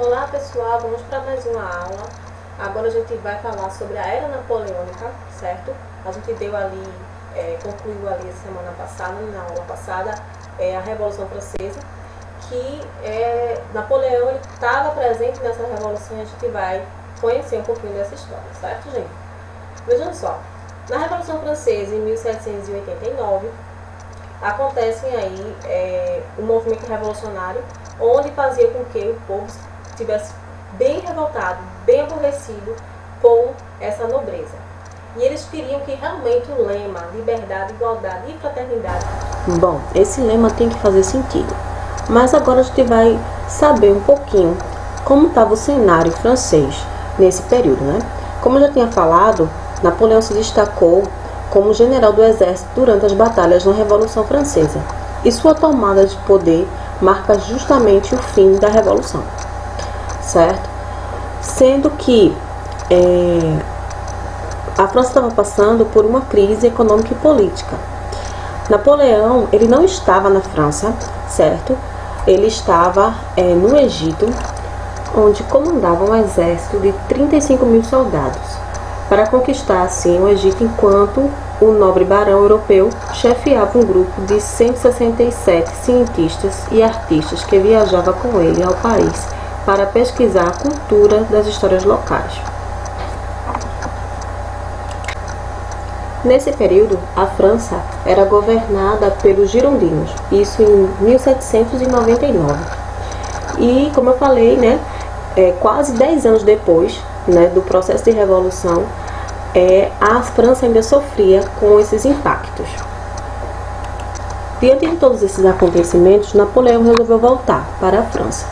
Olá pessoal, vamos para mais uma aula. Agora a gente vai falar sobre a Era Napoleônica, certo? A gente deu ali, concluiu ali semana passada, na aula passada, a Revolução Francesa, que Napoleão estava presente nessa revolução e a gente vai conhecer um pouquinho dessa história, certo, gente? Vejam só, na Revolução Francesa, em 1789, acontecem aí um movimento revolucionário onde fazia com que o povo estivesse bem revoltado, bem aborrecido com essa nobreza. E eles queriam que realmente o lema liberdade, igualdade e fraternidade. Bom, esse lema tem que fazer sentido. Mas agora a gente vai saber um pouquinho como estava o cenário francês nesse período, né? Como eu já tinha falado, Napoleão se destacou como general do exército durante as batalhas na Revolução Francesa. E sua tomada de poder marca justamente o fim da Revolução, certo? Sendo que a França estava passando por uma crise econômica e política. Napoleão, ele não estava na França, certo? ele estava no Egito, onde comandava um exército de 35 mil soldados, para conquistar assim o Egito, enquanto o nobre barão europeu chefiava um grupo de 167 cientistas e artistas que viajava com ele ao país para pesquisar a cultura das histórias locais. Nesse período, a França era governada pelos girondinos, isso em 1799. E, como eu falei, quase 10 anos depois do processo de revolução, a França ainda sofria com esses impactos. Diante de todos esses acontecimentos, Napoleão resolveu voltar para a França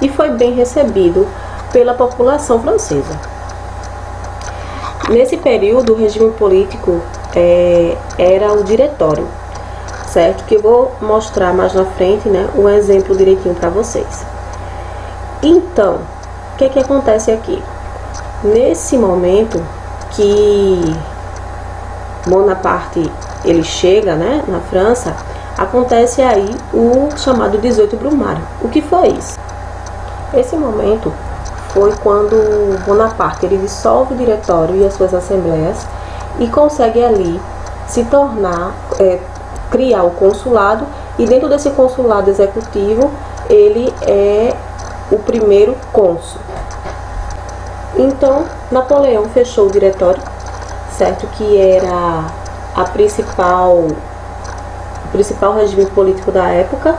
e foi bem recebido pela população francesa. Nesse período, o regime político era o diretório, certo? Que eu vou mostrar mais na frente, um exemplo direitinho para vocês. Então, o que acontece aqui? Nesse momento que Bonaparte ele chega, na França, acontece aí o chamado 18 Brumário. O que foi isso? Esse momento foi quando Bonaparte ele dissolve o diretório e as suas assembleias e consegue ali se tornar, criar o consulado, e dentro desse consulado executivo ele é o primeiro cônsul. Então, Napoleão fechou o diretório, certo? Que era o principal regime político da época,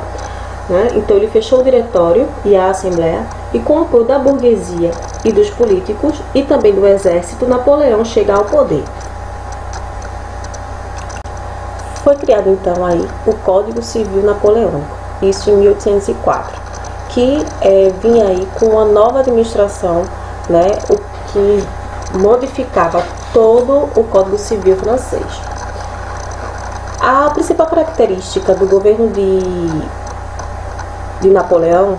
Então, ele fechou o diretório e a assembleia, e com o apoio da burguesia e dos políticos e também do exército, Napoleão chega ao poder. Foi criado então aí o Código Civil Napoleônico, isso em 1804, que vinha aí com uma nova administração, o que modificava todo o Código Civil francês. A principal característica do governo de Napoleão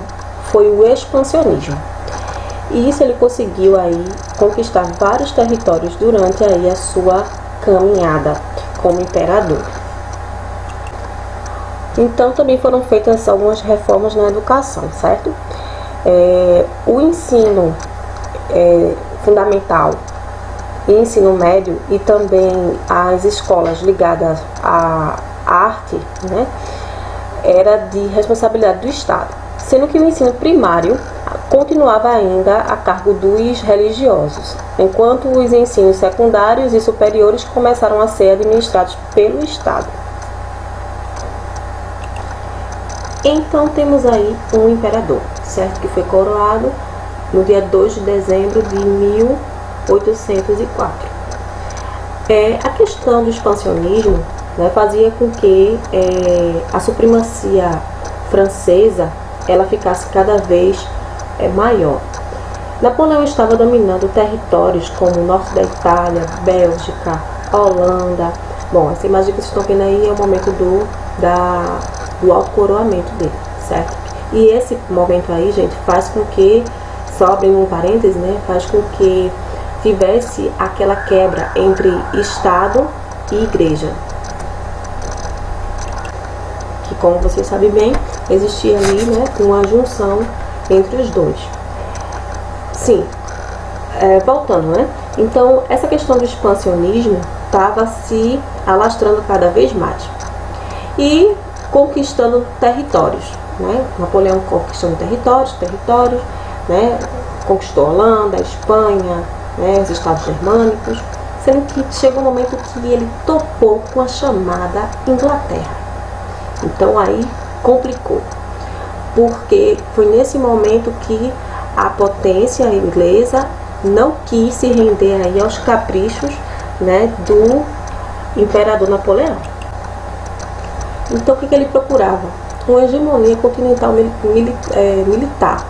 foi o expansionismo. E isso ele conseguiu aí conquistar vários territórios durante aí a sua caminhada como imperador. Então também foram feitas algumas reformas na educação, certo? O ensino fundamental e ensino médio e também as escolas ligadas à arte, era de responsabilidade do Estado, sendo que o ensino primário continuava ainda a cargo dos religiosos, enquanto os ensinos secundários e superiores começaram a ser administrados pelo Estado. Então temos aí um imperador, certo? Que foi coroado no dia 2 de dezembro de 1804. A questão do expansionismo fazia com que a supremacia francesa ela ficasse cada vez maior. Napoleão estava dominando territórios como o norte da Itália, Bélgica, Holanda. Bom, essa imagem que vocês estão vendo aí é o momento do autocoroamento dele, certo? E esse momento aí, gente, faz com que, só abrindo um parênteses, faz com que tivesse aquela quebra entre Estado e Igreja. Que, como vocês sabem bem, existia ali uma junção entre os dois. Sim, voltando, Então, essa questão do expansionismo estava se alastrando cada vez mais. E conquistando territórios, Napoleão conquistando territórios, conquistou a Holanda, a Espanha, os estados germânicos, sendo que chegou um momento que ele topou com a chamada Inglaterra. Então aí complicou, porque foi nesse momento que a potência inglesa não quis se render aí aos caprichos do imperador Napoleão. Então o que ele procurava? Uma hegemonia continental militar.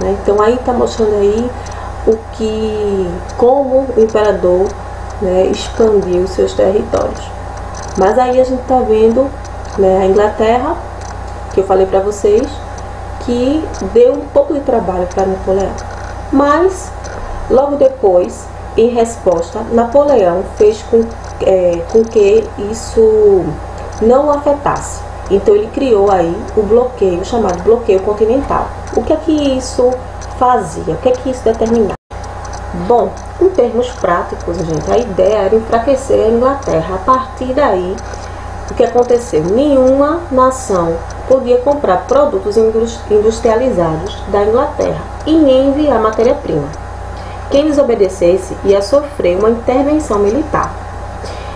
Então aí está mostrando aí como o imperador expandiu seus territórios. Mas aí a gente está vendo a Inglaterra, que eu falei para vocês, que deu um pouco de trabalho para Napoleão. Mas logo depois, em resposta, Napoleão fez com que isso não afetasse Então ele criou aí o bloqueio, chamado bloqueio continental. O que é que isso fazia? O que é que isso determinava? Bom, em termos práticos, gente, a ideia era enfraquecer a Inglaterra. A partir daí, o que aconteceu? Nenhuma nação podia comprar produtos industrializados da Inglaterra e nem enviar matéria-prima. Quem desobedecesse ia sofrer uma intervenção militar.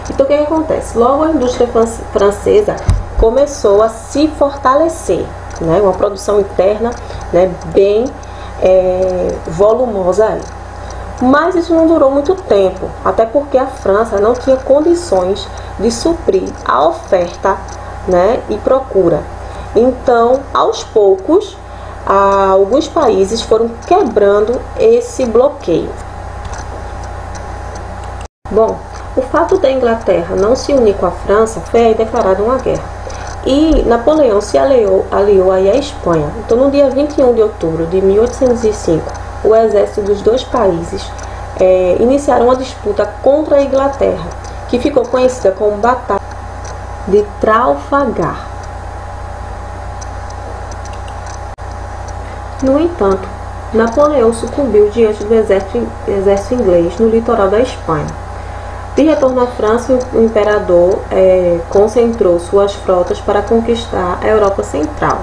Então o que acontece? Logo a indústria francesa começou a se fortalecer, né? Uma produção interna, né, bem volumosa aí. Mas isso não durou muito tempo, até porque a França não tinha condições de suprir a oferta, né, e procura. Então, aos poucos, alguns países foram quebrando esse bloqueio. Bom, o fato da Inglaterra não se unir com a França foi aí declarada uma guerra. E Napoleão se aliou aí à Espanha. Então, no dia 21 de outubro de 1805, o exército dos dois países iniciaram uma disputa contra a Inglaterra, que ficou conhecida como Batalha de Trafalgar. No entanto, Napoleão sucumbiu diante do exército inglês no litoral da Espanha. De retorno à França, o imperador concentrou suas frotas para conquistar a Europa Central.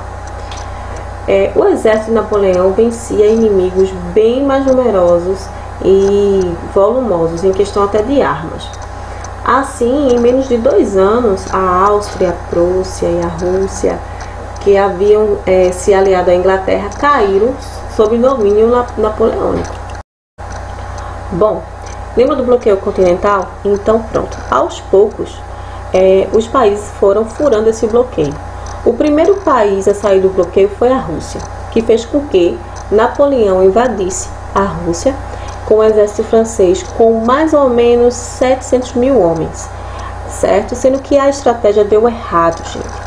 O exército de Napoleão vencia inimigos bem mais numerosos e volumosos, em questão até de armas. Assim, em menos de 2 anos, a Áustria, a Prússia e a Rússia, que haviam se aliado à Inglaterra, caíram sob domínio napoleônico. Bom, lembra do bloqueio continental? Então pronto, aos poucos os países foram furando esse bloqueio. O primeiro país a sair do bloqueio foi a Rússia, que fez com que Napoleão invadisse a Rússia com o exército francês com mais ou menos 700 mil homens, certo? Sendo que a estratégia deu errado, gente.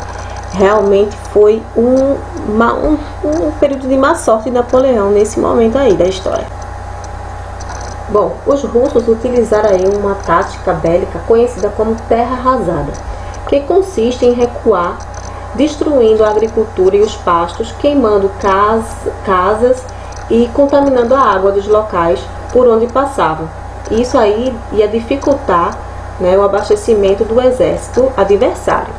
Realmente foi um período de má sorte de Napoleão nesse momento aí da história. Bom, os russos utilizaram aí uma tática bélica conhecida como terra arrasada, que consiste em recuar, destruindo a agricultura e os pastos, queimando casas e contaminando a água dos locais por onde passavam. Isso aí ia dificultar, né, o abastecimento do exército adversário.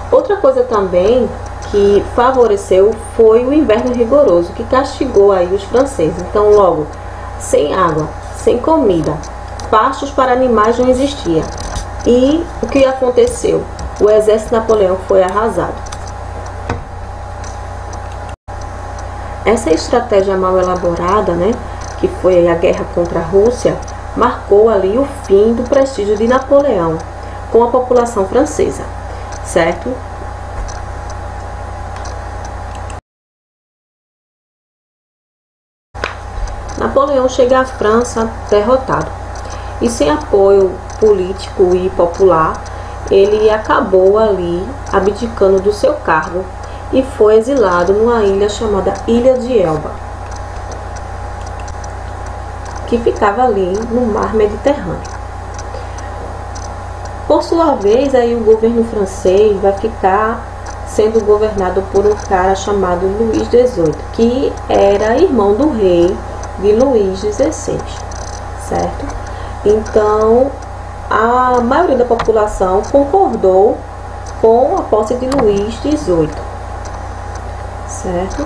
Outra coisa também que favoreceu foi o inverno rigoroso, que castigou aí os franceses. Então, logo, sem água, sem comida, pastos para animais não existia. E o que aconteceu? O exército de Napoleão foi arrasado. Essa estratégia mal elaborada, né, que foi a guerra contra a Rússia, marcou ali o fim do prestígio de Napoleão com a população francesa, certo? Napoleão chega à França derrotado e sem apoio político e popular, ele acabou ali abdicando do seu cargo e foi exilado numa ilha chamada Ilha de Elba, que ficava ali no mar Mediterrâneo. Por sua vez, aí o governo francês vai ficar sendo governado por um cara chamado Luís XVIII, que era irmão do rei de Luís XVI, certo? Então, a maioria da população concordou com a posse de Luís XVIII, certo?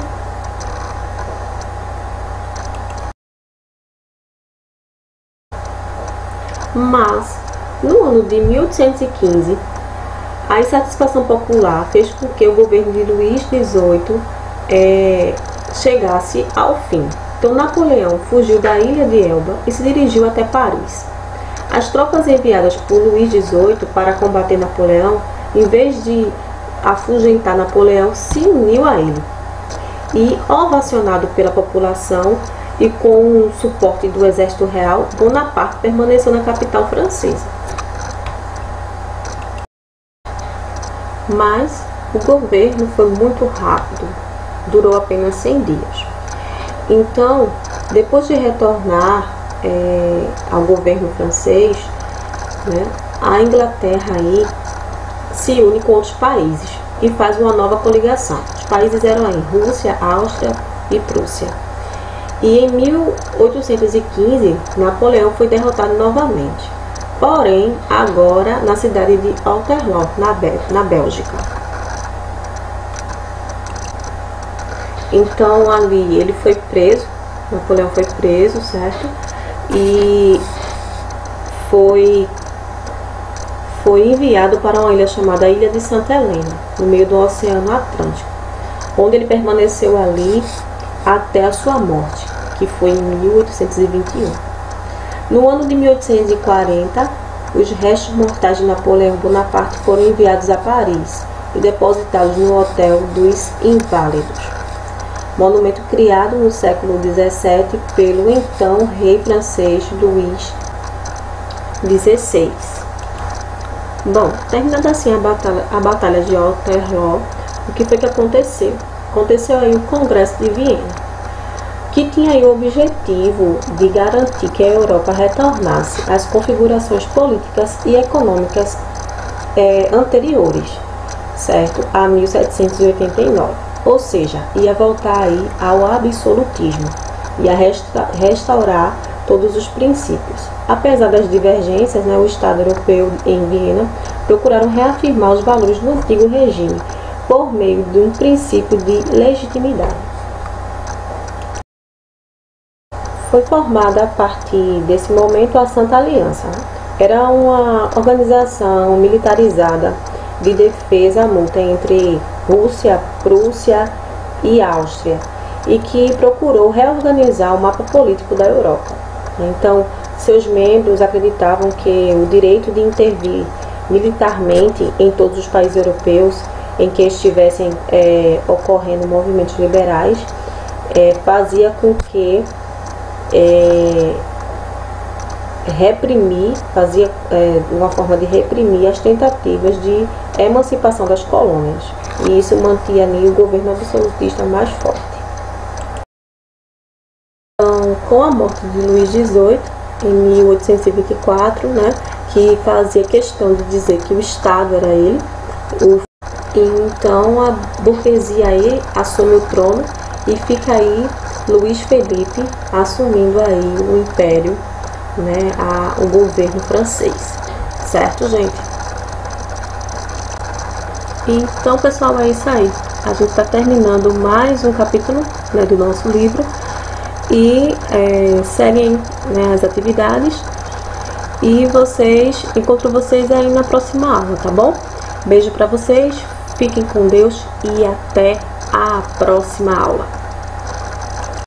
Mas, no ano de 1815, a insatisfação popular fez com que o governo de Luís XVIII chegasse ao fim. Então, Napoleão fugiu da ilha de Elba e se dirigiu até Paris. As tropas enviadas por Luís XVIII para combater Napoleão, em vez de afugentar Napoleão, se uniu a ele. E, ovacionado pela população e com o suporte do exército real, Bonaparte permaneceu na capital francesa. Mas o governo foi muito rápido, durou apenas 100 dias. Então, depois de retornar ao governo francês, né, a Inglaterra aí se une com outros países, e faz uma nova coligação. Os países eram aí Rússia, Áustria e Prússia. E em 1815, Napoleão foi derrotado novamente, porém agora na cidade de Waterloo, na Bélgica. Então ali ele foi preso, Napoleão foi preso, certo? E foi enviado para uma ilha chamada Ilha de Santa Helena, no meio do Oceano Atlântico, onde ele permaneceu ali até a sua morte, que foi em 1821. No ano de 1840, os restos mortais de Napoleão Bonaparte foram enviados a Paris e depositados no Hotel dos Inválidos, monumento criado no século XVII pelo então rei francês Luís XVI. Bom, terminada assim a batalha de Waterloo, o que foi que aconteceu? Aconteceu aí o Congresso de Viena, que tinha aí o objetivo de garantir que a Europa retornasse às configurações políticas e econômicas anteriores, certo? A 1789. Ou seja, ia voltar aí ao absolutismo, ia restaurar todos os princípios. Apesar das divergências, o Estado europeu em Viena procuraram reafirmar os valores do antigo regime por meio de um princípio de legitimidade. Foi formada a partir desse momento a Santa Aliança. Era uma organização militarizada de defesa mútua entre Rússia, Prússia e Áustria, e que procurou reorganizar o mapa político da Europa. Então, seus membros acreditavam que o direito de intervir militarmente em todos os países europeus em que estivessem ocorrendo movimentos liberais fazia com que uma forma de reprimir as tentativas de emancipação das colônias, e isso mantinha ali o governo absolutista mais forte. Então, com a morte de Luís XVIII em 1824, que fazia questão de dizer que o Estado era ele, então a burguesia aí assume o trono e fica aí Luís Felipe assumindo aí o império, o governo francês, certo, gente? Então, pessoal, é isso aí. A gente está terminando mais um capítulo do nosso livro e seguem as atividades, e encontro vocês aí na próxima aula, tá bom? Beijo para vocês, fiquem com Deus e até a próxima aula.